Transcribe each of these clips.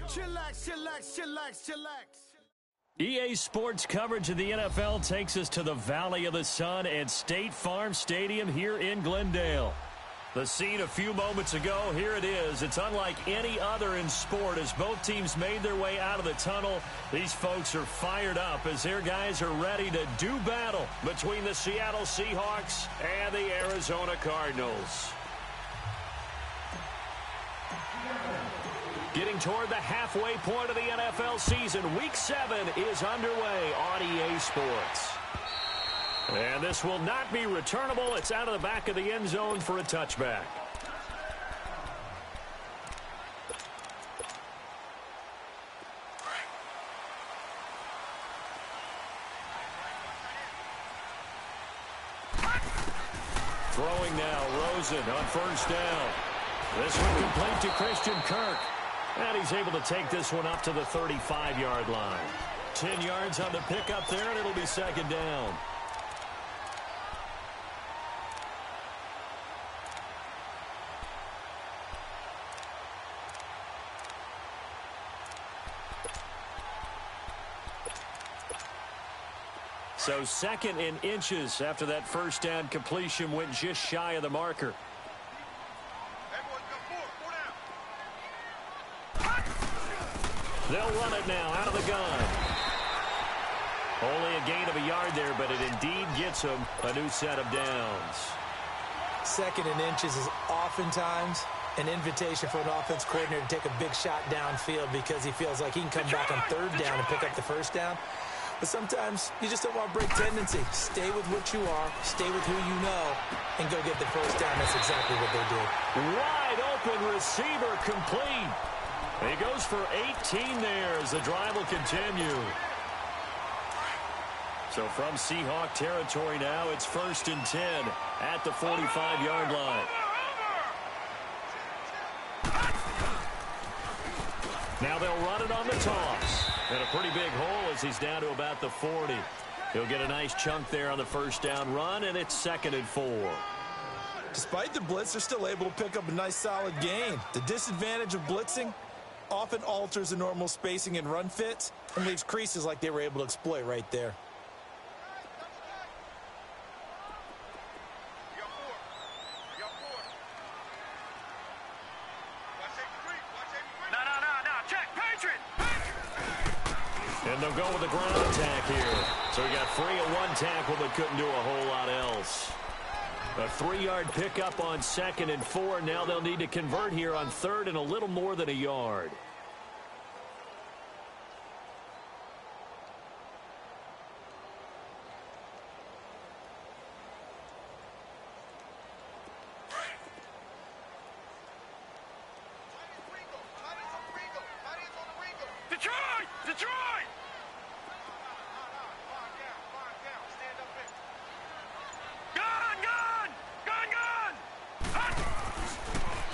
Chillax, chillax, chillax, chillax. EA Sports coverage of the NFL takes us to the Valley of the Sun at State Farm Stadium here in Glendale. The scene a few moments ago, here it is. It's unlike any other in sport as both teams made their way out of the tunnel. These folks are fired up as their guys are ready to do battle between the Seattle Seahawks and the Arizona Cardinals. Getting toward the halfway point of the NFL season, Week 7 is underway on EA Sports. And this will not be returnable. It's out of the back of the end zone for a touchback. Throwing now, Rosen on first down. This one complete to Christian Kirk. And he's able to take this one up to the 35-yard line. 10 yards on the pickup there, and it'll be second down. So second in inches after that first down completion went just shy of the marker. They'll run it now out of the gun. Only a gain of a yard there, but it indeed gets them a new set of downs. Second in inches is oftentimes an invitation for an offense coordinator to take a big shot downfield because he feels like he can come back on third down and pick up the first down. But sometimes you just don't want to break tendency. Stay with what you are, stay with who you know, and go get the first down. That's exactly what they did. Wide open receiver complete. He goes for 18 there as the drive will continue. So from Seahawk territory now, it's 1st and 10 at the 45-yard line. Now they'll run it on the toss. And a pretty big hole as he's down to about the 40. He'll get a nice chunk there on the first down run, and it's 2nd and 4. Despite the blitz, they're still able to pick up a nice solid gain. The disadvantage of blitzing often alters the normal spacing and run fits and leaves creases like they were able to exploit right there. And they'll go with the ground attack here. So he got free of one tackle but couldn't do a whole lot else. A 3-yard pickup on 2nd and 4. Now they'll need to convert here on 3rd and a little more than a yard.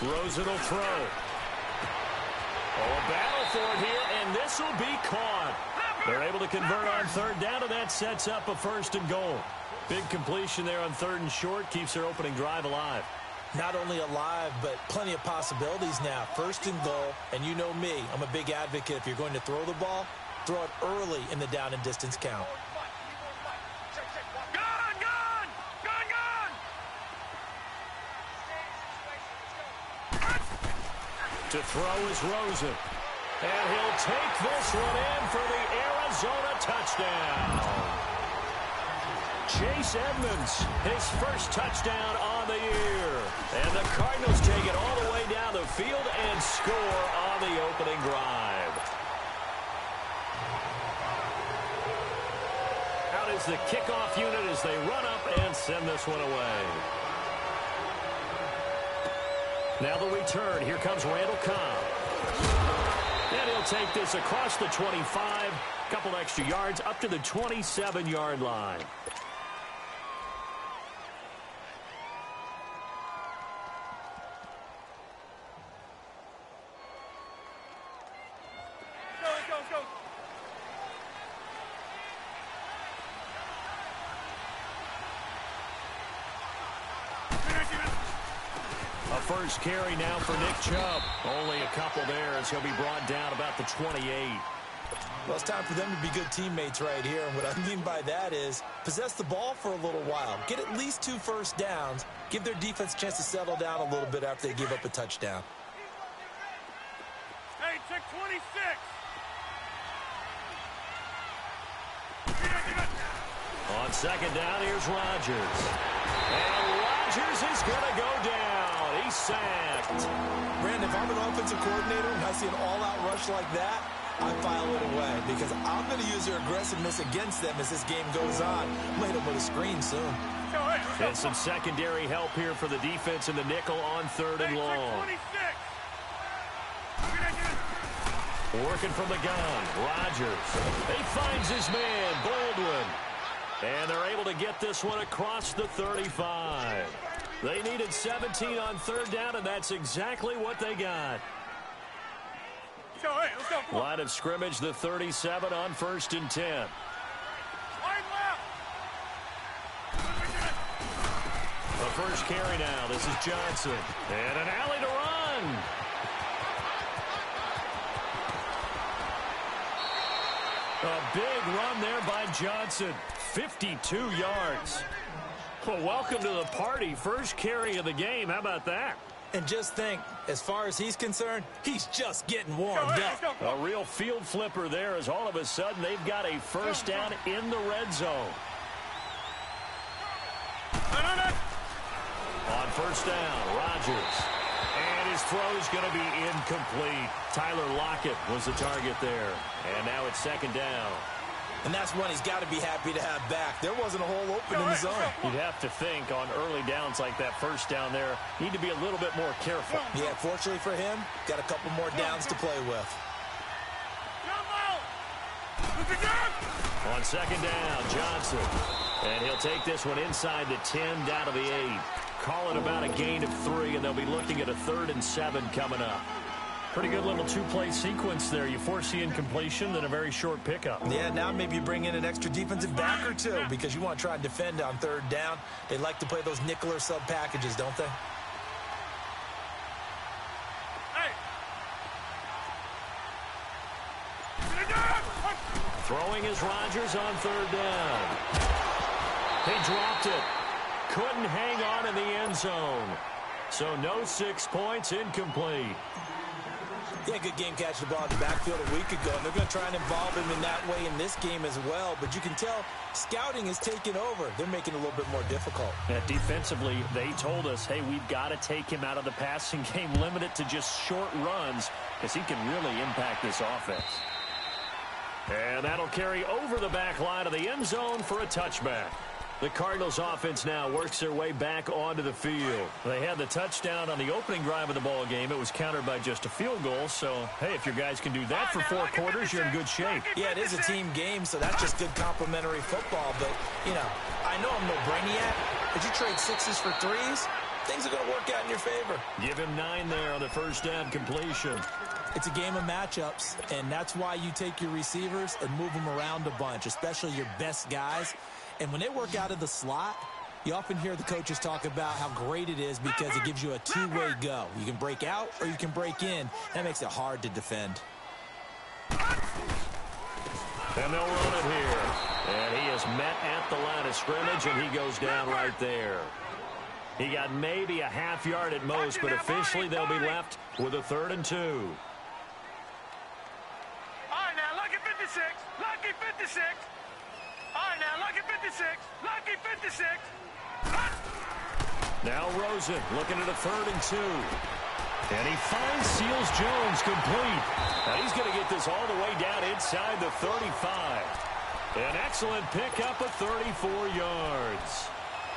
Rosen will throw. Oh, a battle for it here, and this will be caught. They're able to convert on 3rd down, and that sets up a 1st and goal. Big completion there on 3rd and short keeps their opening drive alive. Not only alive, but plenty of possibilities now. 1st and goal, and you know me, I'm a big advocate. If you're going to throw the ball, throw it early in the down and distance count. To throw is Rosen. And he'll take this one in for the Arizona touchdown. Chase Edmonds, his first touchdown on the year. And the Cardinals take it all the way down the field and score on the opening drive. Out is the kickoff unit as they run up and send this one away. Now the return. Here comes Randall Cobb. And he'll take this across the 25. Couple extra yards up to the 27-yard line. first carry now for Nick Chubb. Only a couple there as he'll be brought down about the 28. Well, it's time for them to be good teammates right here. And what I mean by that is possess the ball for a little while. Get at least 2 first downs. Give their defense a chance to settle down a little bit after they give up a touchdown. Hey, check 26. On second down, here's Rodgers. And Rodgers is going to go down. He's sacked. Brandon, if I'm an offensive coordinator and I see an all-out rush like that, I file it away because I'm going to use their aggressiveness against them as this game goes on. I'm going to hit them with a screen soon. And some secondary help here for the defense in the nickel on 3rd and long. Working from the gun, Rodgers. He finds his man, Baldwin. And they're able to get this one across the 35. They needed 17 on 3rd down, and that's exactly what they got. Let's go. Line of scrimmage, the 37 on 1st and 10. The first carry now. This is Johnson. And an alley to run. A big run there by Johnson. 52 yards. Well, welcome to the party. First carry of the game. How about that? And just think, as far as he's concerned, he's just getting warmed up. A real field flipper there as all of a sudden they've got a first down in the red zone. On first down, Rodgers. And his throw is going to be incomplete. Tyler Lockett was the target there. And now it's 2nd down. And that's one he's got to be happy to have back. There wasn't a hole open in the zone. You'd have to think on early downs like that first down there, need to be a little bit more careful. Yeah, fortunately for him, got a couple more downs to play with. On 2nd down, Johnson. And he'll take this one inside the 10, down to the 8. Call it about a gain of 3, and they'll be looking at a 3rd and 7 coming up. Pretty good little 2-play sequence there. You force the incompletion, then a very short pickup. Yeah, now maybe you bring in an extra defensive back or 2 because you want to try and defend on 3rd down. They like to play those nickel or sub packages, don't they? Throwing is Rodgers on 3rd down. He dropped it. Couldn't hang on in the end zone. So no 6 points, incomplete. Yeah, good game catching the ball in the backfield a week ago. And they're going to try and involve him in that way in this game as well. But you can tell scouting is taking over. They're making it a little bit more difficult. Yeah, defensively, they told us, hey, we've got to take him out of the passing game, limit it to just short runs, because he can really impact this offense. And that'll carry over the back line of the end zone for a touchback. The Cardinals offense now works their way back onto the field. They had the touchdown on the opening drive of the ball game. It was countered by just a field goal. So, hey, if your guys can do that for 4 quarters, you're in good shape. Yeah, it is a team game, so that's just good complimentary football. But, you know, I know I'm no brainiac, but you trade 6s for 3s, things are going to work out in your favor. Give him 9 there on the first down completion. It's a game of matchups, and that's why you take your receivers and move them around a bunch, especially your best guys. And when they work out of the slot, you often hear the coaches talk about how great it is because it gives you a 2-way go. You can break out or you can break in. That makes it hard to defend. And they'll run it here. And he is met at the line of scrimmage, and he goes down right there. He got maybe a half yard at most, but officially they'll be left with a 3rd and 2. All right, now, lucky 56. Lucky 56. All right, now, lucky 56. Lucky 56. Now Rosen looking at a 3rd and 2. And he finds Seals Jones complete. Now he's going to get this all the way down inside the 35. An excellent pickup of 34 yards.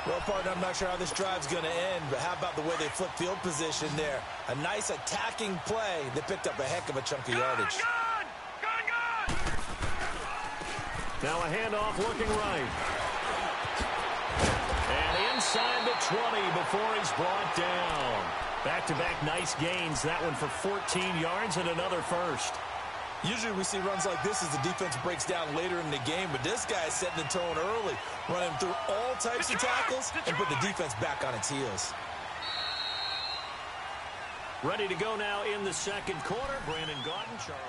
Well, partner, I'm not sure how this drive's going to end, but how about the way they flip field position there? A nice attacking play that picked up a heck of a chunk of yardage. Gun! Now a handoff looking right. And inside the 20 before he's brought down. Back-to-back nice gains. That one for 14 yards and another first. Usually we see runs like this as the defense breaks down later in the game, but this guy is setting the tone early, running through all types of tackles and put the defense back on its heels. Ready to go now in the second quarter. Brandon Gaudin, Charles.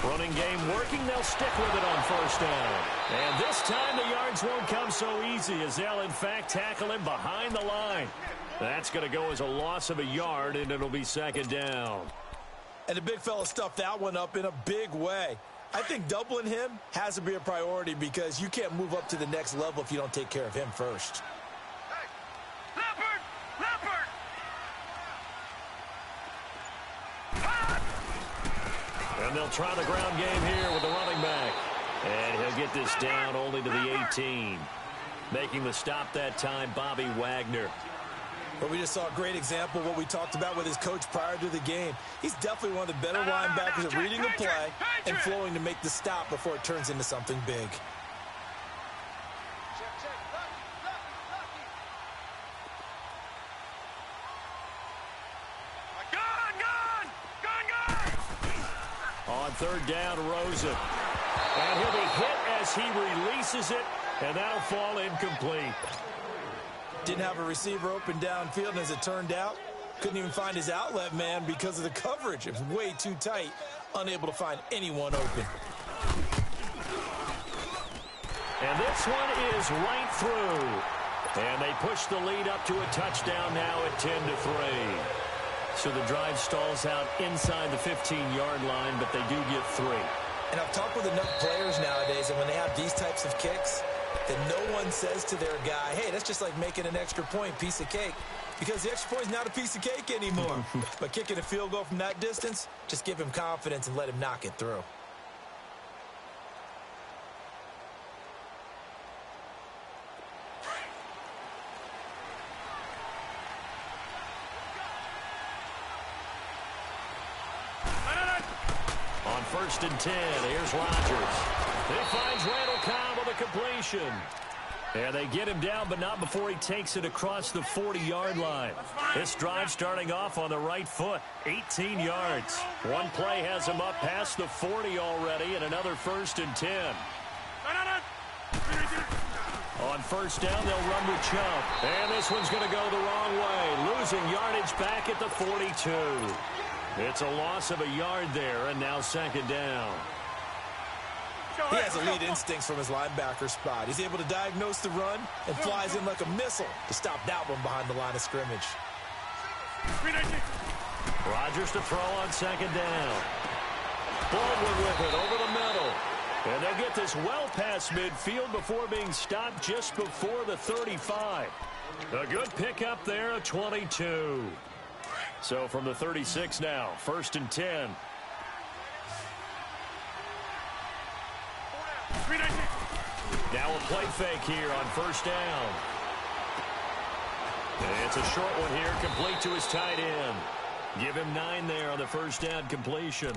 Running game working. They'll stick with it on first down. And this time the yards won't come so easy as they'll, in fact, tackle him behind the line. That's going to go as a loss of a yard, and it'll be second down. And the big fella stuffed that one up in a big way. I think doubling him has to be a priority because you can't move up to the next level if you don't take care of him first. And they'll try the ground game here with the running back. And he'll get this down only to the 18. Making the stop that time, Bobby Wagner. But we just saw a great example of what we talked about with his coach prior to the game. He's definitely one of the better linebackers at reading the play and flowing to make the stop before it turns into something big. On third down, Rosen. And he'll be hit as he releases it, and that'll fall incomplete. Didn't have a receiver open downfield, and as it turned out, couldn't even find his outlet man because of the coverage. It was way too tight, unable to find anyone open. And this one is right through. And they push the lead up to a touchdown now at 10-3. So the drive stalls out inside the 15-yard line, but they do get 3. And I've talked with enough players nowadays, and when they have these types of kicks, that no one says to their guy, hey, that's just like making an extra point, piece of cake. Because the extra point is not a piece of cake anymore. But kicking a field goal from that distance, just give him confidence and let him knock it through. On 1st and 10, here's Rodgers. He finds Randall Cobb with a completion. And they get him down, but not before he takes it across the 40-yard line. This drive starting off on the right foot, 18 yards. One play has him up past the 40 already, and another 1st and 10. On first down, they'll run with Chubb. And this one's going to go the wrong way, losing yardage back at the 42. It's a loss of a yard there, and now second down. He has elite instincts from his linebacker spot. He's able to diagnose the run and flies in like a missile to stop that one behind the line of scrimmage. Rodgers to throw on second down. Baldwin with it over the middle. And they'll get this well past midfield before being stopped just before the 35. A good pickup there, a 22. So from the 36 now, 1st and 10. Now a play fake here on first down. And it's a short one here, complete to his tight end. Give him 9 there on the first down completion.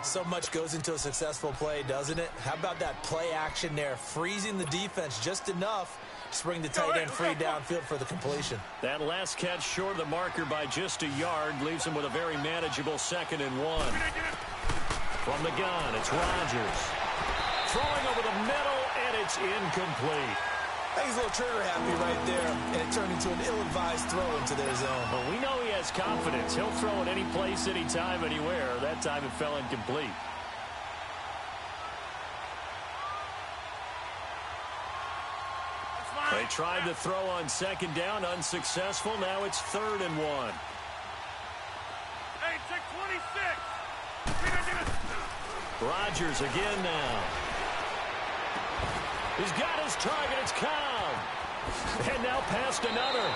So much goes into a successful play, doesn't it? How about that play action there, freezing the defense just enough to bring the tight end free downfield for the completion. That last catch short of the marker by just a yard leaves him with a very manageable 2nd and 1. From the gun, it's Rodgers. Throwing over the middle, and it's incomplete. I think he's a little trigger happy right there, and it turned into an ill-advised throw into their zone. Well, we know he has confidence. He'll throw it any place, anytime, anywhere. That time it fell incomplete. They tried to throw on second down, unsuccessful. Now it's 3rd and 1. Hey, check 26. Rodgers again now. He's got his target. It's Cobb. And now past another.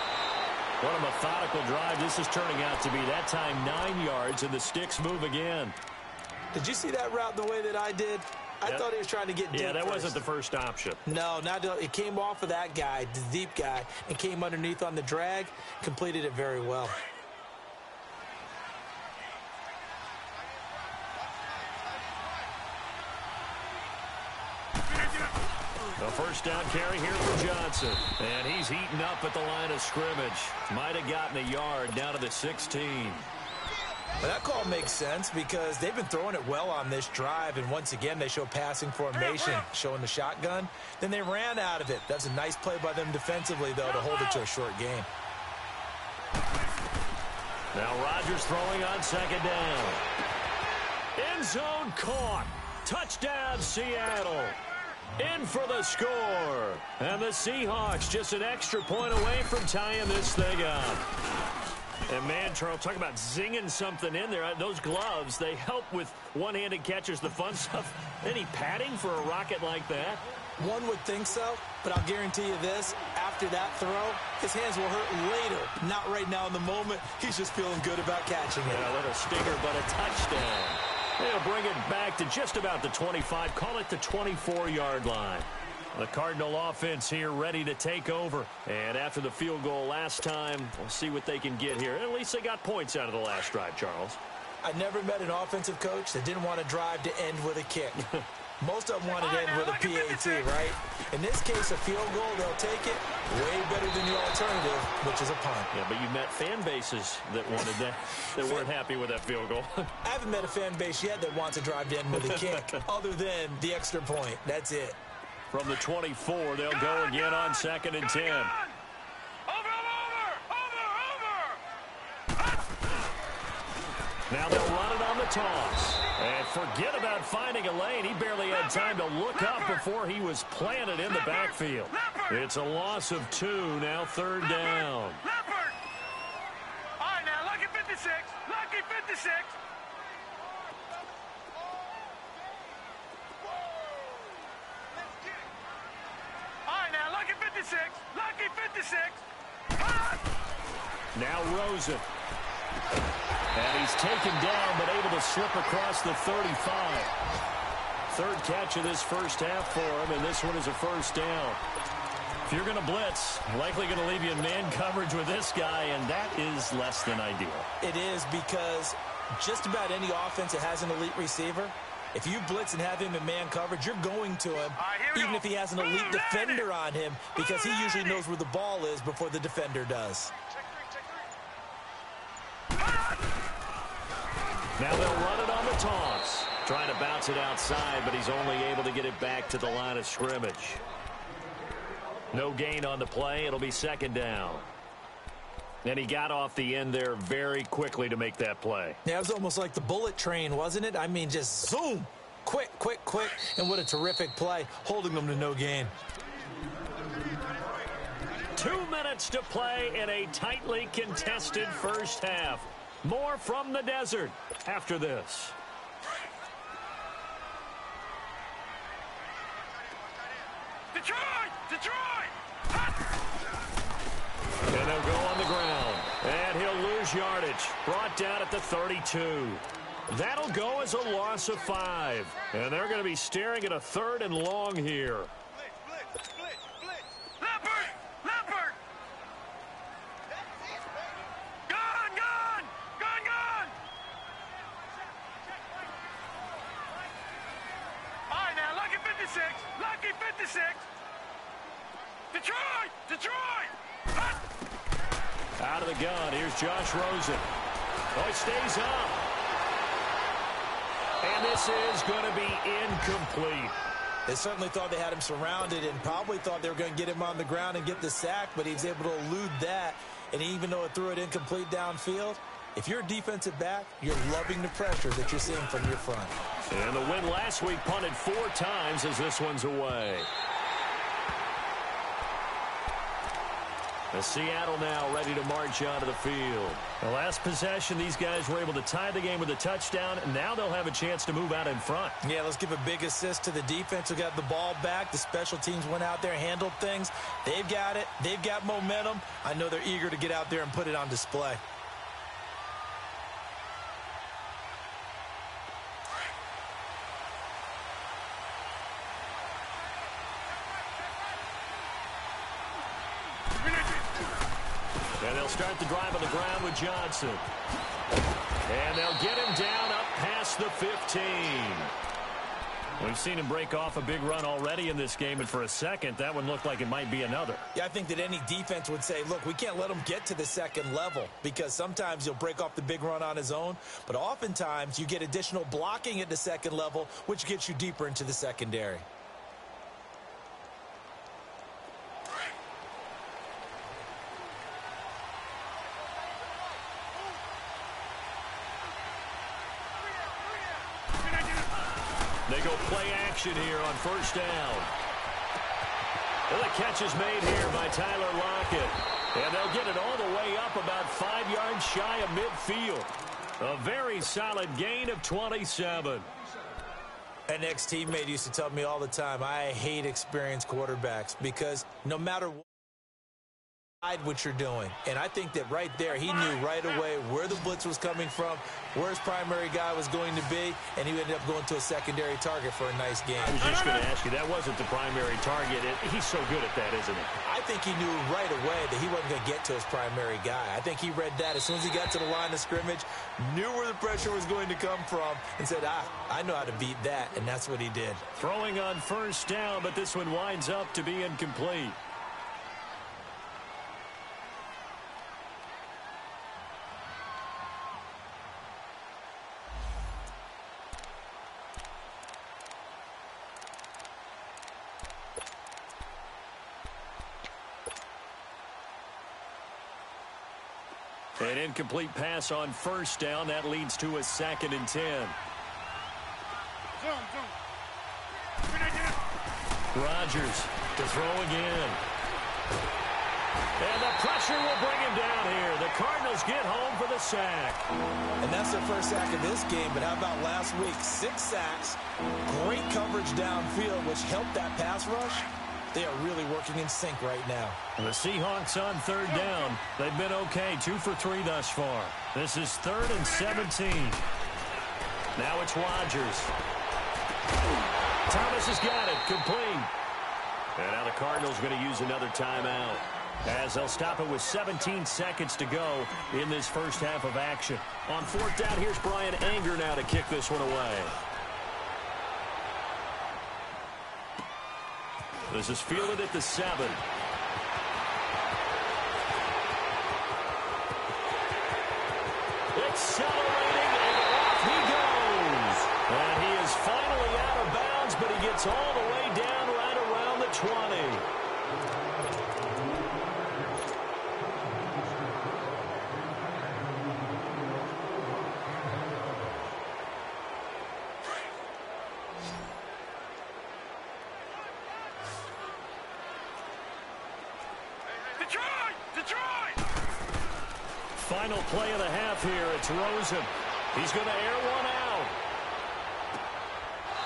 What a methodical drive this is turning out to be. That time 9 yards, and the sticks move again. Did you see that route the way that I did? I thought he was trying to get deep. Yeah, that first. wasn't the first option. No, it came off of that guy, the deep guy, and came underneath on the drag, completed it very well. A first down carry here for Johnson. And he's eaten up at the line of scrimmage. Might have gotten a yard down to the 16. Well, that call makes sense because they've been throwing it well on this drive, and once again they show passing formation, showing the shotgun. Then they ran out of it. That's a nice play by them defensively, though, to hold it to a short gain. Now Rodgers throwing on second down. End zone caught. Touchdown, Seattle. In for the score. And the Seahawks just an extra point away from tying this thing up. And, man, Charles, talk about zinging something in there. Those gloves, they help with one-handed catches, the fun stuff. Any padding for a rocket like that? One would think so, but I'll guarantee you this. After that throw, his hands will hurt later. Not right now in the moment. He's just feeling good about catching it. Yeah, a little stinger, but a touchdown. They'll bring it back to just about the 25. Call it the 24-yard line. The Cardinal offense here ready to take over. And after the field goal last time, we'll see what they can get here. At least they got points out of the last drive, Charles. I never met an offensive coach that didn't want to drive to end with a kick. Most of them want to end with a PAT, right? In this case, a field goal, they'll take it way better than the alternative, which is a punt. Yeah, but you met fan bases that wanted that, that weren't happy with that field goal. I haven't met a fan base yet that wants to drive to end with a kick, other than the extra point. That's it. From the 24, they'll go again on 2nd and 10. Now they'll run it on the toss. And forget about finding a lane. He barely had time to look up before he was planted in the backfield. It's a loss of 2, now 3rd down. All right, now, lucky 56. Lucky 56. Lucky 56. Lucky 56. Now Rosen. And he's taken down, but able to slip across the 35. Third catch of this first half for him, and this one is a first down. If you're going to blitz, likely going to leave you in man coverage with this guy, and that is less than ideal. It is because just about any offense that has an elite receiver, if you blitz and have him in man coverage, you're going to him, even if he has an elite defender on him, because he usually knows where the ball is before the defender does. Now they'll run it on the toss. Trying to bounce it outside, but he's only able to get it back to the line of scrimmage. No gain on the play. It'll be 2nd down. And he got off the end there very quickly to make that play. Yeah, it was almost like the bullet train, wasn't it? I mean, just zoom. Quick, quick, quick. And what a terrific play, holding them to no gain. 2 minutes to play in a tightly contested first half. More from the desert after this. Detroit! Detroit! And they'll go on the ground. And he'll lose yardage. Brought down at the 32. That'll go as a loss of 5. And they're going to be staring at a 3rd and long here. Leopard! Leopard! Gone! Gone! Gone! Gone! All right, now, lucky 56. Lucky 56. Detroit! Detroit! Out of the gun, here's Josh Rosen. Oh, he stays up. And this is going to be incomplete. They certainly thought they had him surrounded and probably thought they were going to get him on the ground and get the sack, but he was able to elude that. And even though it threw it incomplete downfield, if you're a defensive back, you're loving the pressure that you're seeing from your front. And the win last week punted 4 times as this one's away. Seattle now ready to march onto the field. The last possession, these guys were able to tie the game with a touchdown, and now they'll have a chance to move out in front. Yeah, let's give a big assist to the defense who got the ball back. The special teams went out there, handled things. They've got it. They've got momentum. I know they're eager to get out there and put it on display. And they'll start the drive on the ground with Johnson. And they'll get him down up past the 15. We've seen him break off a big run already in this game, and for a second, that one looked like it might be another. Yeah, I think that any defense would say, look, we can't let him get to the second level because sometimes he'll break off the big run on his own, but oftentimes you get additional blocking at the second level, which gets you deeper into the secondary. They go play action here on first down. Well, the catch is made here by Tyler Lockett. And they'll get it all the way up about 5 yards shy of midfield. A very solid gain of 27. An ex-teammate used to tell me all the time, I hate experienced quarterbacks because no matter what you're doing. And I think that right there, he knew right away where the blitz was coming from, where his primary guy was going to be, and he ended up going to a secondary target for a nice game. I was just going to ask you, that wasn't the primary target. He's so good at that, isn't he? I think he knew right away that he wasn't going to get to his primary guy. I think he read that as soon as he got to the line of scrimmage, knew where the pressure was going to come from, and said, I know how to beat that, and that's what he did. Throwing on first down, but this one winds up to be incomplete. An incomplete pass on first down. That leads to a 2nd and 10. Rodgers to throw again. And the pressure will bring him down here. The Cardinals get home for the sack. And that's their first sack of this game. But how about last week? 6 sacks, great coverage downfield, which helped that pass rush. They are really working in sync right now. The Seahawks on third down. They've been okay, 2 for 3 thus far. This is 3rd and 17. Now it's Rodgers. Thomas has got it, complete. And now the Cardinals going to use another timeout, as they'll stop it with 17 seconds to go in this first half of action. On 4th down, here's Brian Anger now to kick this one away. This is fielded at the 7. Accelerating, and off he goes. And he is finally out of bounds, but he gets all the way down right around the 20. Final play of the half here. It's Rosen. He's going to air one out.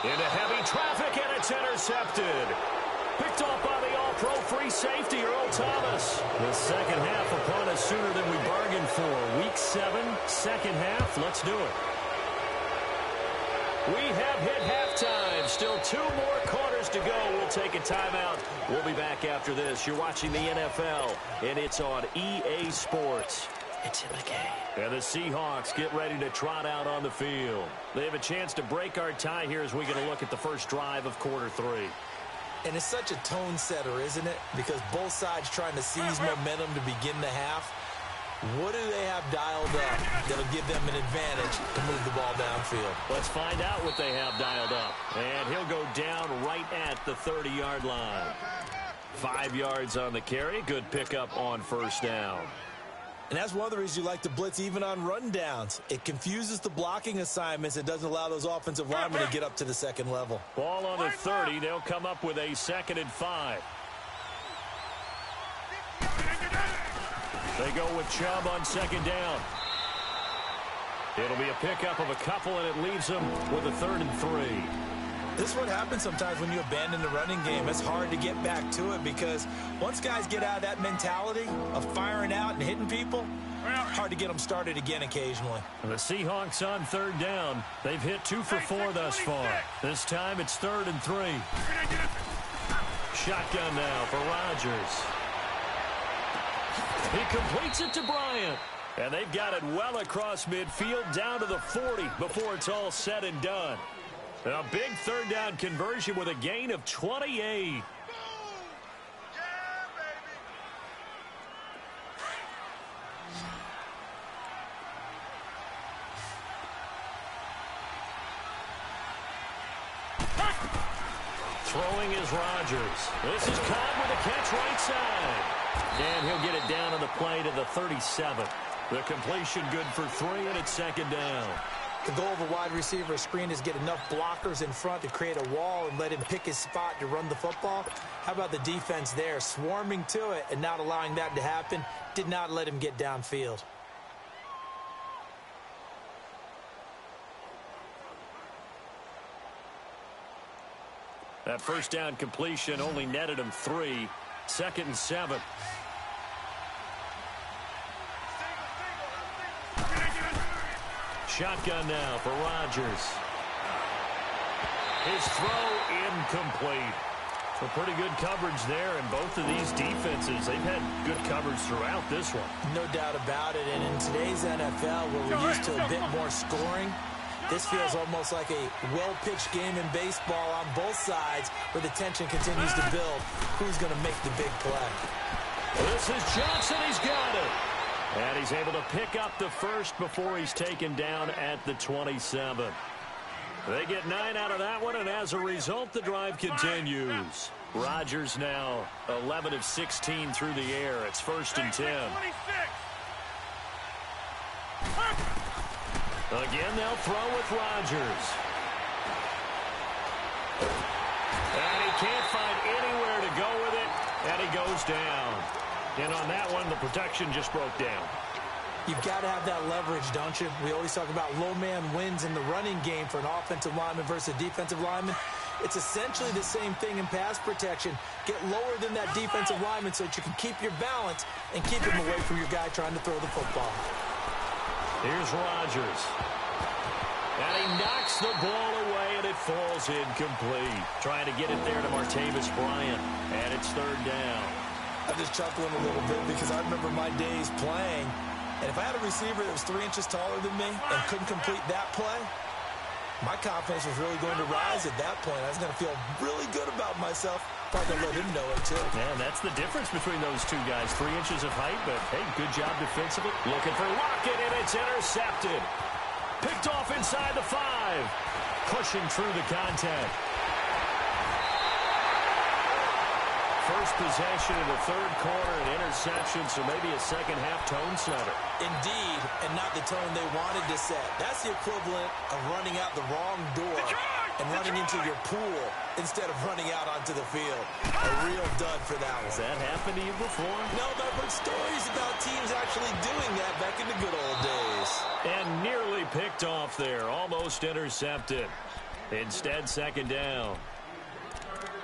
Into heavy traffic, and it's intercepted. Picked off by the all-pro free safety, Earl Thomas. The second half upon us sooner than we bargained for. Week 7, second half. Let's do it. We have hit halftime. Still 2 more quarters to go. We'll take a timeout. We'll be back after this. You're watching the NFL, and it's on EA Sports. It's in the game. And the Seahawks get ready to trot out on the field. They have a chance to break our tie here as we get a look at the first drive of quarter 3. And it's such a tone setter, isn't it? Because both sides trying to seize momentum to begin the half. What do they have dialed up that'll give them an advantage to move the ball downfield? Let's find out what they have dialed up. And he'll go down right at the 30-yard line. 5 yards on the carry. Good pickup on first down. And that's one of the reasons you like to blitz even on rundowns. It confuses the blocking assignments. It doesn't allow those offensive linemen to get up to the second level. Ball on the 30. They'll come up with a 2nd and 5. They go with Chubb on 2nd down. It'll be a pickup of a couple, and it leaves them with a 3rd and 3. This is what happens sometimes when you abandon the running game. It's hard to get back to it because once guys get out of that mentality of firing out and hitting people, hard to get them started again occasionally. The Seahawks on 3rd down. They've hit 2 for 4 thus far. This time it's 3rd and 3. Shotgun now for Rodgers. He completes it to Bryant. And they've got it well across midfield down to the 40 before it's all said and done. A big third down conversion with a gain of 28. Throwing is Rodgers. This is caught with a catch right side. And he'll get it down on the play to the 37. The completion good for 3, and it's second down. The goal of a wide receiver screen is get enough blockers in front to create a wall and let him pick his spot to run the football. How about the defense there? Swarming to it and not allowing that to happen. Did not let him get downfield. That first down completion only netted him 3. Second and 7. Shotgun now for Rodgers. His throw incomplete. So pretty good coverage there, and both of these defenses, they've had good coverage throughout this one. No doubt about it, and in today's NFL, where we're used to a bit more scoring, this feels almost like a well-pitched game in baseball on both sides where the tension continues to build. Who's going to make the big play? This is Johnson. He's got it. And he's able to pick up the first before he's taken down at the 27. They get 9 out of that one, and as a result, the drive continues. Rodgers now 11 of 16 through the air. It's first and 10. Again, they'll throw with Rodgers. And he can't find anywhere to go with it, and he goes down. And on that one, the protection just broke down. You've got to have that leverage, don't you? We always talk about low man wins in the running game for an offensive lineman versus a defensive lineman. It's essentially the same thing in pass protection. Get lower than that defensive lineman so that you can keep your balance and keep him away from your guy trying to throw the football. Here's Rodgers. And he knocks the ball away, and it falls incomplete. Trying to get it there to Martavis Bryant. And it's third down. I'm just chuckling a little bit because I remember my days playing, and if I had a receiver that was 3 inches taller than me and couldn't complete that play, my confidence was really going to rise at that point. I was going to feel really good about myself. Probably going to let him know it, too. Yeah, that's the difference between those two guys. 3 inches of height, but, hey, good job defensively. Looking for Lockett, and it's intercepted. Picked off inside the 5. Pushing through the contact. First possession in the third quarter, an interception, so maybe a second-half tone setter. Indeed, and not the tone they wanted to set. That's the equivalent of running out the wrong door and running into your pool instead of running out onto the field. A real dud for that one. Has that happened to you before? No, but I've heard stories about teams actually doing that back in the good old days. And nearly picked off there, almost intercepted. Instead, second down.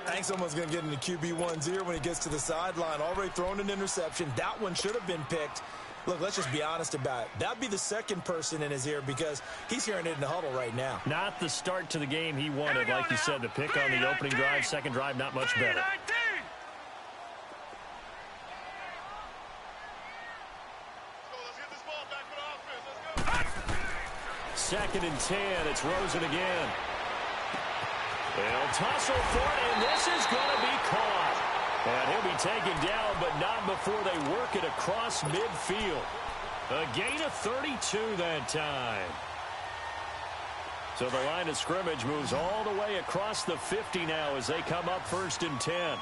I think someone's going to get into QB1's ear when he gets to the sideline. Already thrown an interception. That one should have been picked. Look, let's just be honest about it. That'd be the second person in his ear because he's hearing it in the huddle right now. Not the start to the game he wanted. Like you said, the pick on the opening drive, second drive, not much better. Second and 10. It's Rosen again. They'll tussle for it, and this is going to be caught. And he'll be taken down, but not before they work it across midfield. A gain of 32 that time. So the line of scrimmage moves all the way across the 50 now as they come up first and 10.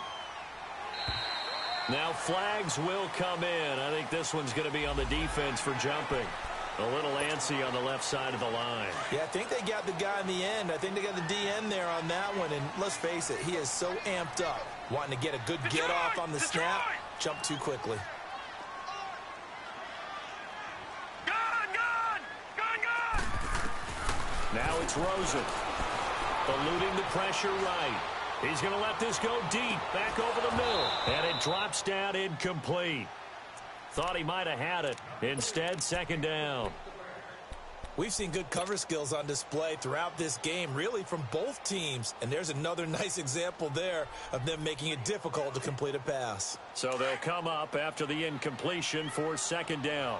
Now flags will come in. I think this one's going to be on the defense for jumping. A little antsy on the left side of the line. Yeah, I think they got the guy in the end. I think they got the DN there on that one. And let's face it, he is so amped up, wanting to get a good get-off on the snap, jump too quickly. Now it's Rosen. Eluding the pressure right. He's going to let this go deep, back over the middle. And it drops down incomplete. Thought he might have had it. Instead, second down. We've seen good cover skills on display throughout this game, really from both teams. And there's another nice example there of them making it difficult to complete a pass. So they'll come up after the incompletion for second down.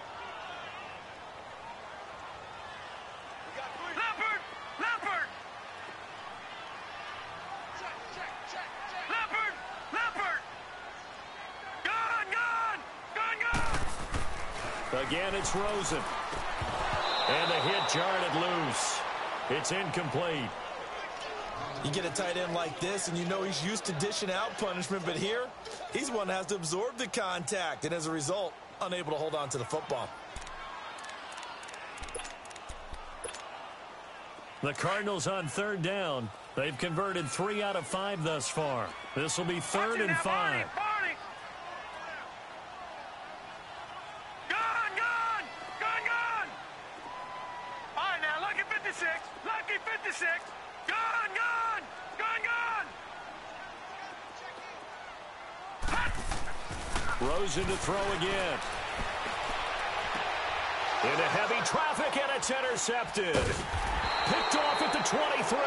Again, it's Rosen. And the hit jarred it loose. It's incomplete. You get a tight end like this, and you know he's used to dishing out punishment, but here, he's one that has to absorb the contact, and as a result, unable to hold on to the football. The Cardinals on third down. They've converted 3 out of 5 thus far. This will be 3rd and 5. Gone! All right, now, lucky 56. Lucky 56. Gone! Rosen to throw again. Into heavy traffic, and it's intercepted. Picked off at the 23.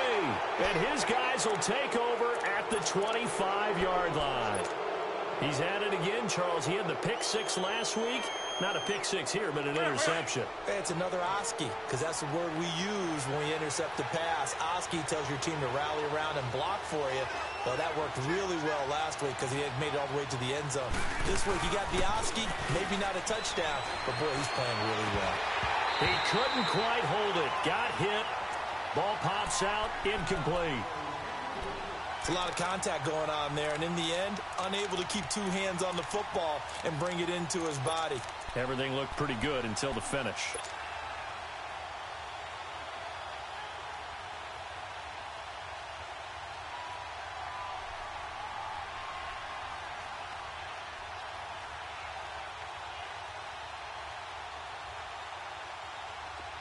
And his guys will take over at the 25-yard line. He's at it again, Charles. He had the pick 6 last week. Not a pick 6 here, but an interception. It's another Oski, because that's the word we use when we intercept the pass. Oski tells your team to rally around and block for you. Well, that worked really well last week because he had made it all the way to the end zone. This week, he got the Oski, maybe not a touchdown, but boy, he's playing really well. He couldn't quite hold it. Got hit. Ball pops out, incomplete. It's a lot of contact going on there, and in the end, unable to keep 2 hands on the football and bring it into his body. Everything looked pretty good until the finish.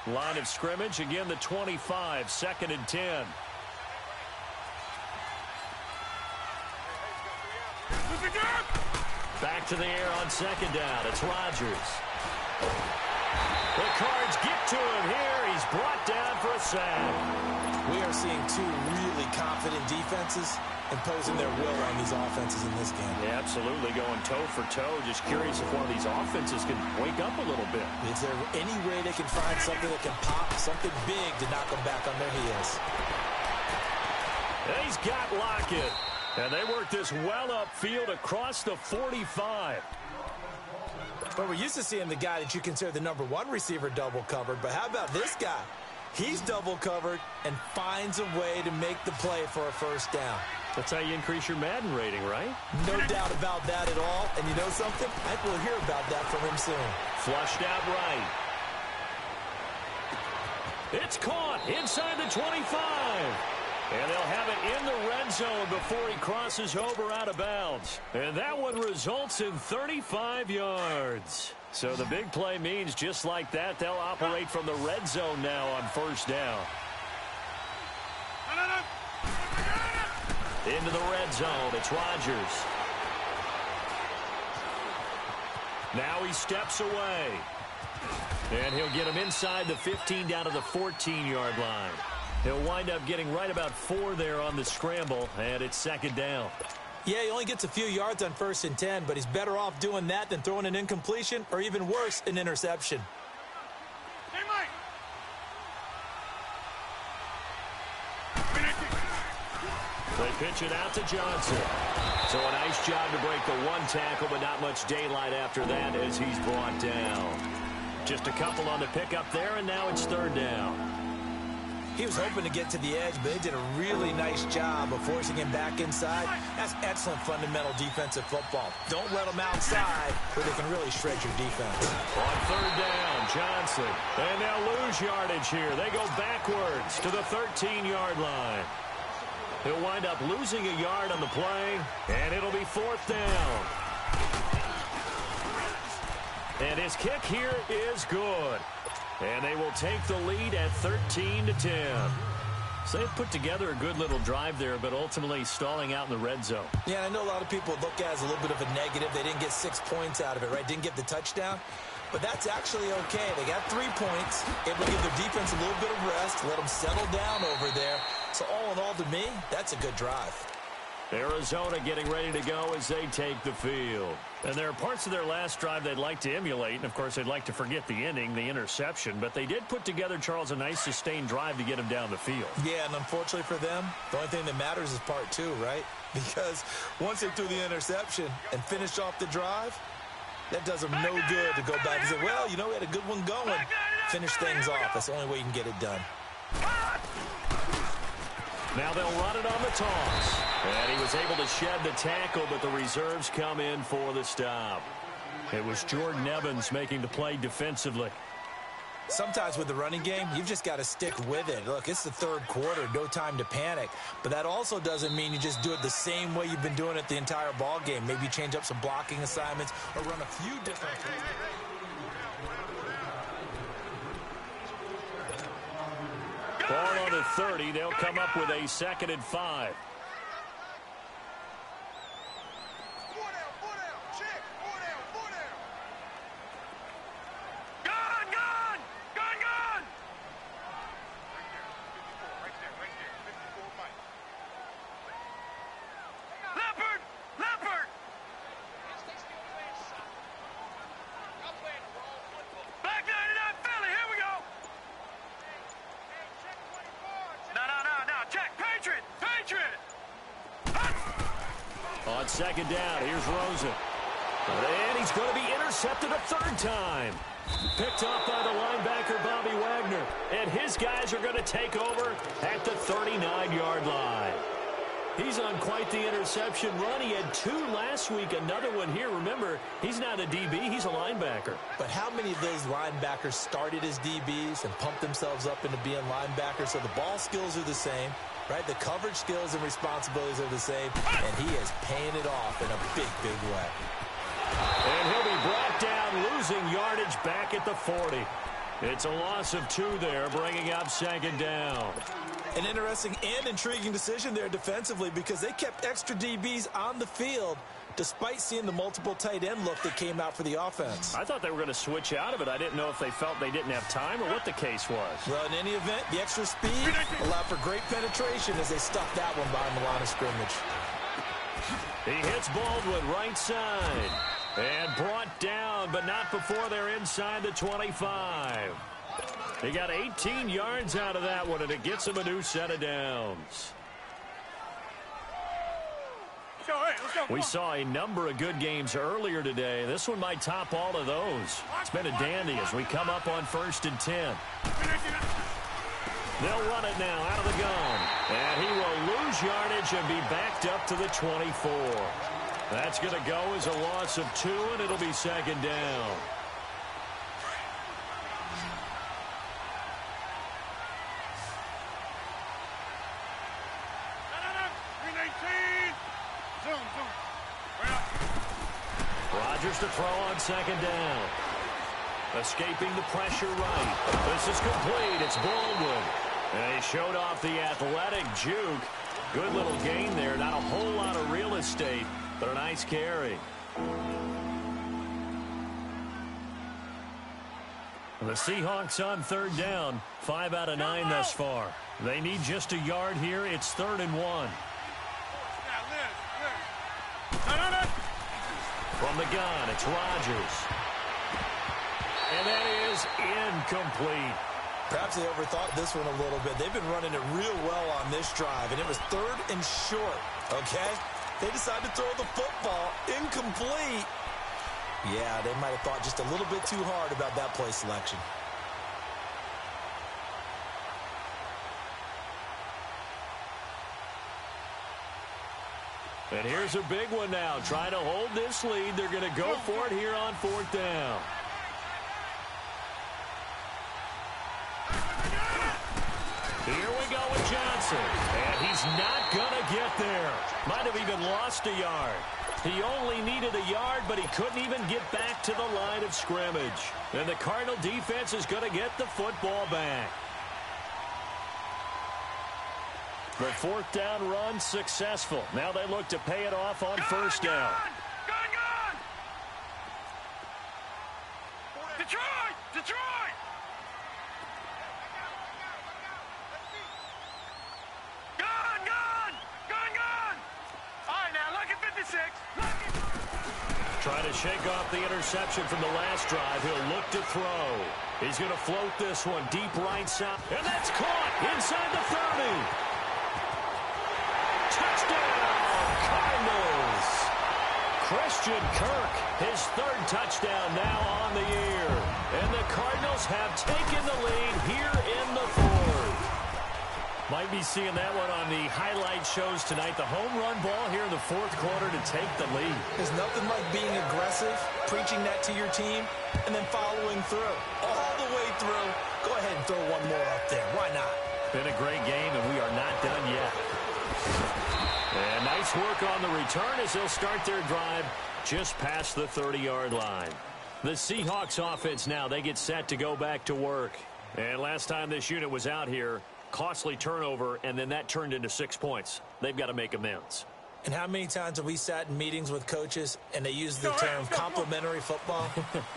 Line of scrimmage, again the 25, 2nd and 10. Back to the air on 2nd down. It's Rodgers. The Cards get to him here. He's brought down for a sack. We are seeing 2 really confident defenses imposing their will on these offenses in this game. Yeah, absolutely, going toe for toe. Just curious if one of these offenses can wake up a little bit. Is there any way they can find something that can pop, something big to knock them back on their heels? And he's got Lockett. And they work this well upfield across the 45. But we're used to seeing the guy that you consider the #1 receiver double covered. But how about this guy? He's double covered and finds a way to make the play for a first down. That's how you increase your Madden rating, right? No doubt about that at all. And you know something? I think we'll hear about that from him soon. Flushed out right. It's caught inside the 25. And they'll have it in the red zone before he crosses over out of bounds. And that one results in 35 yards. So the big play means just like that, they'll operate from the red zone now on first down. Into the red zone, it's Rodgers. Now he steps away. And he'll get him inside the 15 down to the 14-yard line. He'll wind up getting right about 4 there on the scramble, and it's 2nd down. Yeah, he only gets a few yards on 1st and 10, but he's better off doing that than throwing an incompletion or even worse, an interception. Hey, Mike. They pitch it out to Johnson. So a nice job to break the 1 tackle, but not much daylight after that as he's brought down. Just a couple on the pickup there, and now it's 3rd down. He was hoping to get to the edge, but they did a really nice job of forcing him back inside. That's excellent fundamental defensive football. Don't let them outside where they can really shred your defense. On 3rd down, Johnson. And they'll lose yardage here. They go backwards to the 13-yard line. He'll wind up losing a yard on the play, and it'll be 4th down. And his kick here is good. And they will take the lead at 13-10. So they've put together a good little drive there, but ultimately stalling out in the red zone. Yeah, I know a lot of people look at it as a little bit of a negative. They didn't get 6 points out of it, right? Didn't get the touchdown. But that's actually okay. They got 3 points, able to give their defense a little bit of rest, let them settle down over there. So all in all, to me, that's a good drive. Arizona getting ready to go as they take the field. And there are parts of their last drive they'd like to emulate. And, of course, they'd like to forget the ending, the interception. But they did put together, Charles, a nice sustained drive to get him down the field. Yeah, and unfortunately for them, the only thing that matters is part 2, right? Because once they threw the interception and finished off the drive, That does them no good to go back and say, well, you know, we had a good one going. Finish things off. That's the only way you can get it done. Now they'll run it on the toss. And he was able to shed the tackle, but the reserves come in for the stop. It was Jordan Evans making the play defensively. Sometimes with the running game, you've just got to stick with it. Look, it's the third quarter, no time to panic. But that also doesn't mean you just do it the same way you've been doing it the entire ball game. Maybe you change up some blocking assignments or run a few different things. Ball on the 30. They'll come up with a 2nd and 5. On 2nd down, here's Rosen. And he's going to be intercepted a 3rd time. Picked off by the linebacker, Bobby Wagner. And his guys are going to take over at the 39-yard line. He's on quite the interception run. He had 2 last week, another one here. Remember, he's not a DB, he's a linebacker. But how many of those linebackers started as DBs and pumped themselves up into being linebackers? So the ball skills are the same, right? The coverage skills and responsibilities are the same, and he is paying it off in a big, big way. And he'll be brought down, losing yardage back at the 40. It's a loss of 2 there, bringing up 2nd down. An interesting and intriguing decision there defensively because they kept extra DBs on the field despite seeing the multiple tight end look that came out for the offense. I thought they were going to switch out of it. I didn't know if they felt they didn't have time or what the case was. Well, in any event, the extra speed allowed for great penetration as they stuck that one behind the line of scrimmage. He hits Baldwin right side and brought down, but not before they're inside the 25. He got 18 yards out of that one, and it gets him a new set of downs. We saw a number of good games earlier today. This one might top all of those. It's been a dandy as we come up on 1st and 10. They'll run it now out of the gun. And he will lose yardage and be backed up to the 24. That's going to go as a loss of 2, and it'll be 2nd down. Rodgers to throw on 2nd down. Escaping the pressure right. This is complete. It's Baldwin. And he showed off the athletic juke. Good little gain there. Not a whole lot of real estate, but a nice carry. The Seahawks on 3rd down. 5 out of 9 thus far. They need just a yard here. It's 3rd and 1. From the gun, it's Rodgers. And that is incomplete. Perhaps they overthought this one a little bit. They've been running it real well on this drive, and it was 3rd and short, okay? They decided to throw the football incomplete. Yeah, they might have thought just a little bit too hard about that play selection. And here's a big one now. Trying to hold this lead. They're going to go for it here on 4th down. Here we go with Johnson. And he's not going to get there. Might have even lost a yard. He only needed a yard, but he couldn't even get back to the line of scrimmage. And the Cardinal defense is going to get the football back. The 4th down run successful. Now they look to pay it off on 1st down. Gun! Detroit! Detroit! Gun! All right, now, look at 56. Trying to shake off the interception from the last drive. He'll look to throw. He's going to float this one deep right side. And that's caught inside the 30. Touchdown, Cardinals. Christian Kirk, his third touchdown now on the year. And the Cardinals have taken the lead here in the fourth. Might be seeing that one on the highlight shows tonight. The home run ball here in the fourth quarter to take the lead. There's nothing like being aggressive, preaching that to your team, and then following through. All the way through. Go ahead and throw one more up there. Why not? Been a great game, and we are not done yet. And nice work on the return as they'll start their drive just past the 30-yard line. The Seahawks offense now, they get set to go back to work. And last time this unit was out here, costly turnover, and then that turned into 6 points. They've got to make amends. And how many times have we sat in meetings with coaches and they use the term complementary football?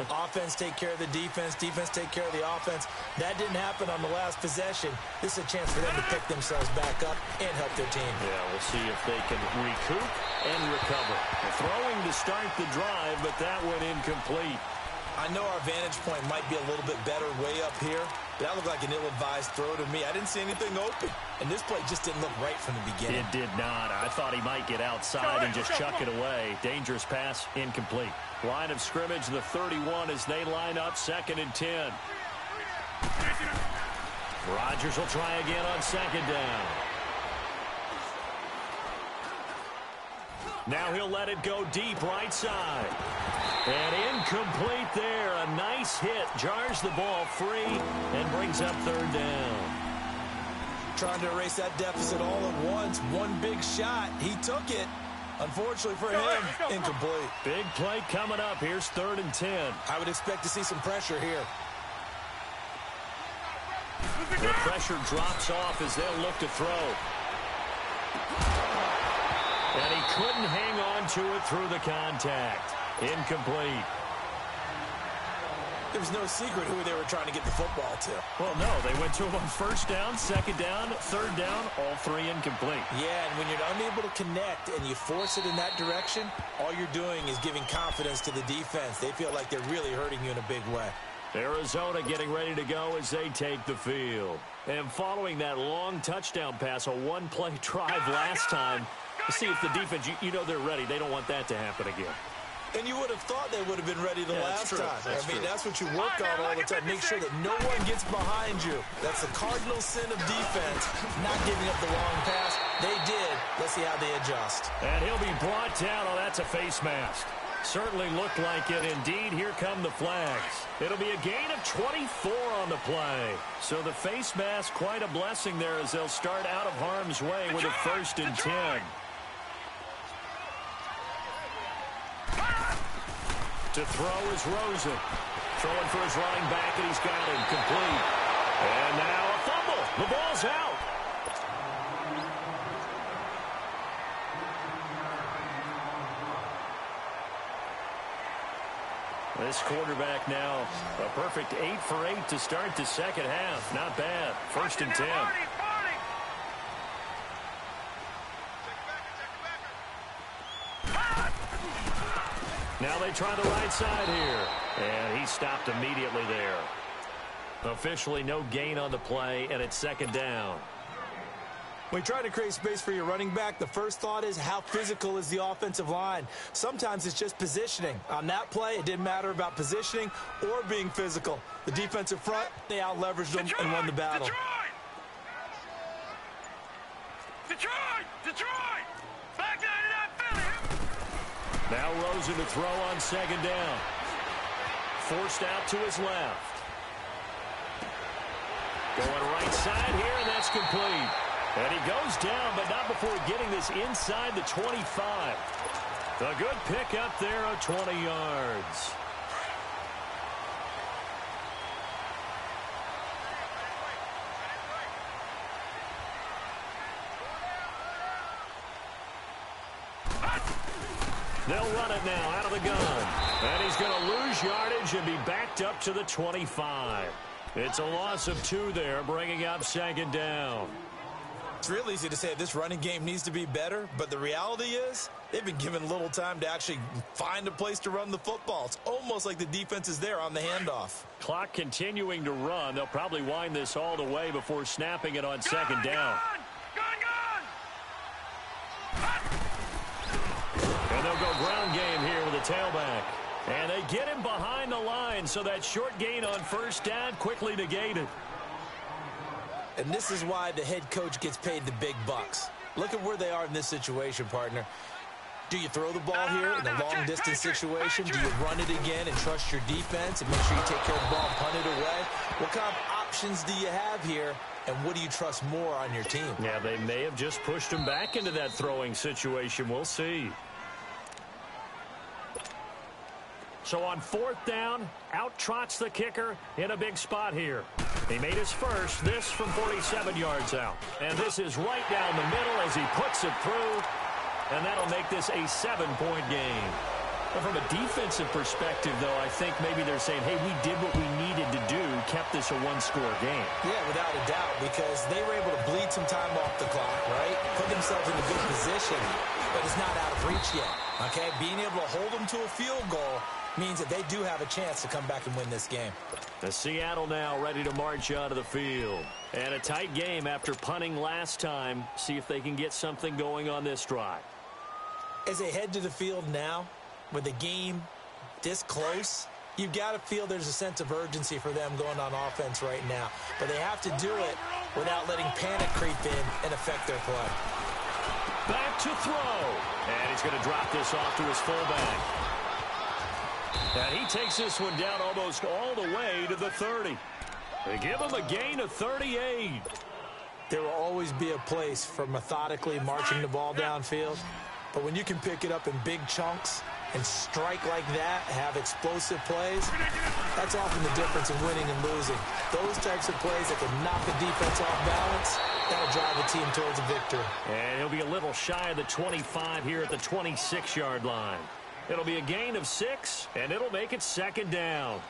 Offense take care of the defense, defense take care of the offense. That didn't happen on the last possession. This is a chance for them to pick themselves back up and help their team. Yeah, we'll see if they can recoup and recover. Throwing to start the drive, but that went incomplete. I know our vantage point might be a little bit better way up here, but that looked like an ill-advised throw to me. I didn't see anything open, and this play just didn't look right from the beginning. It did not. I thought he might get outside and just chuck it away. Dangerous pass, incomplete. Line of scrimmage, the 31 as they line up, 2nd and 10. Rodgers will try again on 2nd down. Now he'll let it go deep right side. And incomplete there. A nice hit. Jars the ball free and brings up 3rd down. Trying to erase that deficit all at once. One big shot. He took it. Unfortunately for him, incomplete. Big play coming up. Here's 3rd and 10. I would expect to see some pressure here. The pressure drops off as they'll look to throw. And he couldn't hang on to it through the contact. Incomplete. There was no secret who they were trying to get the football to. Well, no, they went to him on 1st down, 2nd down, 3rd down, all 3 incomplete. Yeah, and when you're unable to connect and you force it in that direction, all you're doing is giving confidence to the defense. They feel like they're really hurting you in a big way. Arizona getting ready to go as they take the field. And following that long touchdown pass, a one-play drive last time, to see if the defense, you know they're ready. They don't want that to happen again. And you would have thought they would have been ready the last time. That's what you work on all the time. Make sure that no one gets behind you. That's the cardinal sin of defense, not giving up the long pass. They did. Let's see how they adjust. And he'll be brought down. Oh, that's a face mask. Certainly looked like it. Indeed, here come the flags. It'll be a gain of 24 on the play. So the face mask, quite a blessing there as they'll start out of harm's way with a 1st and 10. To throw is Rosen. Throwing for his running back, and he's got him complete. And now a fumble. The ball's out. This quarterback now a perfect 8 for 8 to start the 2nd half. Not bad. 1st and 10. Now they try the right side here. And he stopped immediately there. Officially no gain on the play, and it's 2nd down. When you try to create space for your running back, the first thought is how physical is the offensive line. Sometimes it's just positioning. On that play, it didn't matter about positioning or being physical. The defensive front, they out-leveraged them and won the battle. Detroit! Back down to that Philly! Now Rosen to throw on 2nd down. Forced out to his left. Going right side here, and that's complete. And he goes down, but not before getting this inside the 25. A good pickup there of 20 yards. They'll run it now out of the gun. And he's going to lose yardage and be backed up to the 25. It's a loss of 2 there, bringing up 2nd down. It's real easy to say this running game needs to be better, but the reality is they've been given little time to actually find a place to run the football. It's almost like the defense is there on the handoff. Clock continuing to run. They'll probably wind this all the way before snapping it on 2nd down. Gun! And they'll go ground game tailback. And they get him behind the line, so that short gain on first down quickly negated. And this is why the head coach gets paid the big bucks. Look at where they are in this situation, partner. Do you throw the ball here in a long-distance situation? Do you run it again and trust your defense and make sure you take care of the ball and punt it away? What kind of options do you have here, and what do you trust more on your team? Yeah, they may have just pushed him back into that throwing situation. We'll see. So on fourth down, out trots the kicker in a big spot here. He made his first, this from 47 yards out. And this is right down the middle as he puts it through. And that'll make this a 7-point game. But from a defensive perspective, though, I think maybe they're saying, hey, we did what we needed to do, kept this a one-score game. Yeah, without a doubt, because they were able to bleed some time off the clock, right? Put themselves in a good position, but it's not out of reach yet, okay? Being able to hold them to a field goal means that they do have a chance to come back and win this game. The Seattle now ready to march onto the field. And a tight game after punting last time. See if they can get something going on this drive. As they head to the field now, with the game this close, you've got to feel there's a sense of urgency for them going on offense right now. But they have to do it without letting panic creep in and affect their play. Back to throw. And he's going to drop this off to his fullback. And he takes this one down almost all the way to the 30. They give him a gain of 38. There will always be a place for methodically marching the ball downfield. But when you can pick it up in big chunks and strike like that, have explosive plays, that's often the difference in winning and losing. Those types of plays that can knock a defense off balance, that'll drive a team towards a victory. And he'll be a little shy of the 25 here at the 26-yard line. It'll be a gain of 6, and it'll make it second down.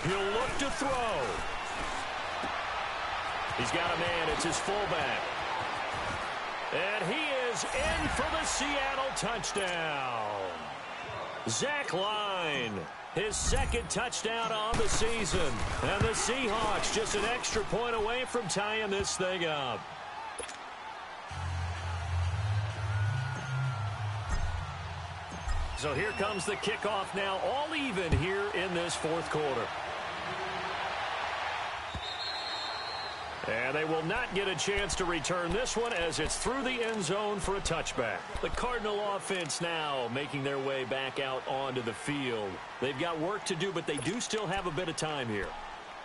He'll look to throw. He's got a man. It's his fullback. And he is in for the Seattle touchdown. Zach Line, his second touchdown on the season. And the Seahawks just an extra point away from tying this thing up. So here comes the kickoff now, all even here in this fourth quarter. And they will not get a chance to return this one as it's through the end zone for a touchback. The Cardinal offense now making their way back out onto the field. They've got work to do, but they do still have a bit of time here.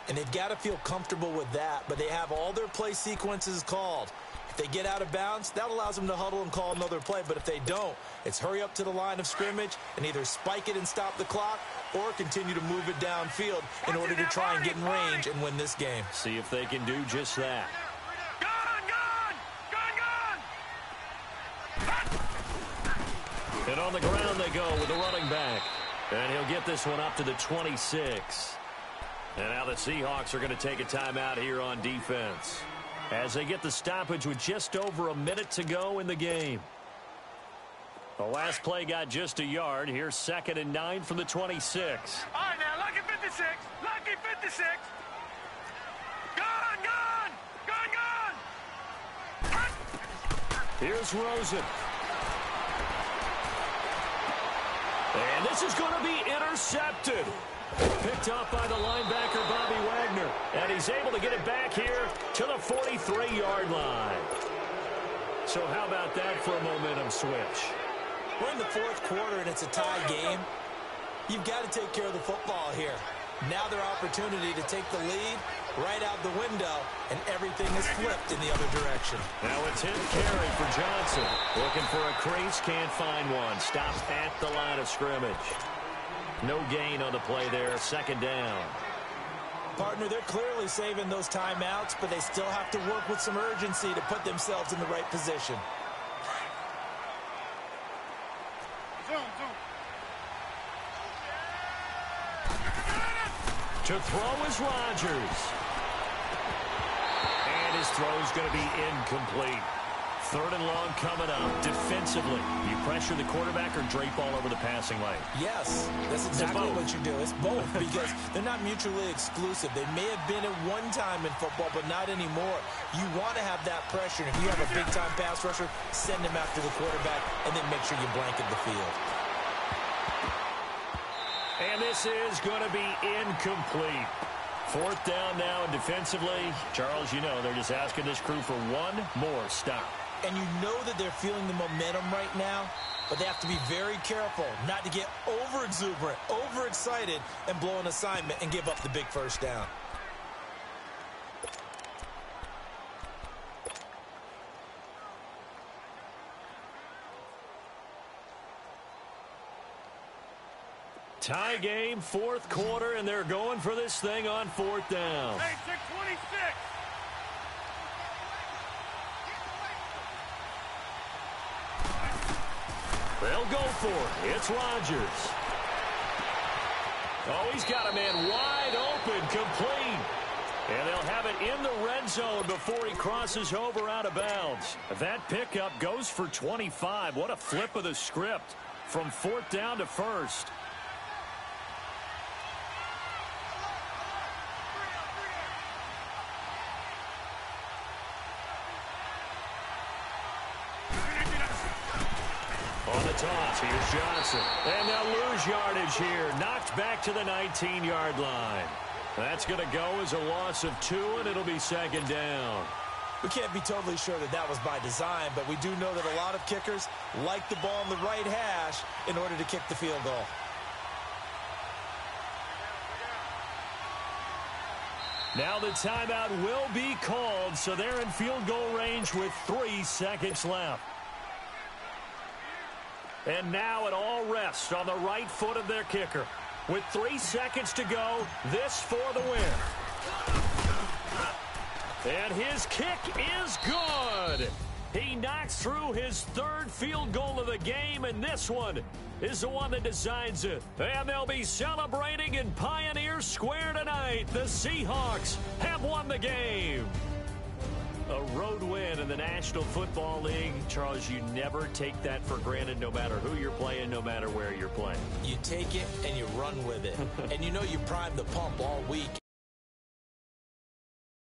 And they've got to feel comfortable with that, but they have all their play sequences called. If they get out of bounds, that allows them to huddle and call another play. But if they don't, it's hurry up to the line of scrimmage and either spike it and stop the clock or continue to move it downfield in order to try and get in range and win this game. See if they can do just that. And on the ground they go with the running back. And he'll get this one up to the 26. And now the Seahawks are going to take a timeout here on defense as they get the stoppage with just over a minute to go in the game. The last play got just a yard. Here's 2nd and 9 from the 26. All right, now, lucky 56. Lucky 56. Gone, gone. Gone, gone. Here's Rosen. And this is going to be intercepted. Picked off by the linebacker, Bobby Wagner. And he's able to get it back here to the 43-yard line. So how about that for a momentum switch? We're in the fourth quarter, and it's a tie game. You've got to take care of the football here. Now their opportunity to take the lead right out the window, and everything is flipped in the other direction. Now a 10th carry for Johnson. Looking for a crease, can't find one. Stops at the line of scrimmage. No gain on the play there, 2nd down. Partner, they're clearly saving those timeouts, but they still have to work with some urgency to put themselves in the right position. To throw is Rodgers. And his throw is going to be incomplete. Third and long coming up. Defensively, you pressure the quarterback or drape all over the passing lane? Yes, that's exactly what you do. It's both because they're not mutually exclusive. They may have been at one time in football, but not anymore. You want to have that pressure. If you have a big-time pass rusher, send him after the quarterback, and then make sure you blanket the field. And this is going to be incomplete. Fourth down now, and defensively, Charles, you know, they're just asking this crew for one more stop. And you know that they're feeling the momentum right now, but they have to be very careful not to get over-exuberant, overexcited, and blow an assignment and give up the big first down. Tie game, fourth quarter, and they're going for this thing on fourth down. Hey, 626. They'll go for it. It's Rodgers. Oh, he's got a man wide open, complete. And they'll have it in the red zone before he crosses over out of bounds. That pickup goes for 25. What a flip of the script from fourth down to first. On the toss, here's Johnson. And they'll lose yardage here. Knocked back to the 19-yard line. That's going to go as a loss of 2, and it'll be second down. We can't be totally sure that that was by design, but we do know that a lot of kickers like the ball in the right hash in order to kick the field goal. Now the timeout will be called, so they're in field goal range with 3 seconds left. And now it all rests on the right foot of their kicker. With 3 seconds to go, this for the win. And his kick is good. He knocks through his third field goal of the game, and this one is the one that decides it. And they'll be celebrating in Pioneer Square tonight. The Seahawks have won the game. A road win in the National Football League. Charles, you never take that for granted no matter who you're playing, no matter where you're playing. You take it and you run with it. And you know you prime the pump all week.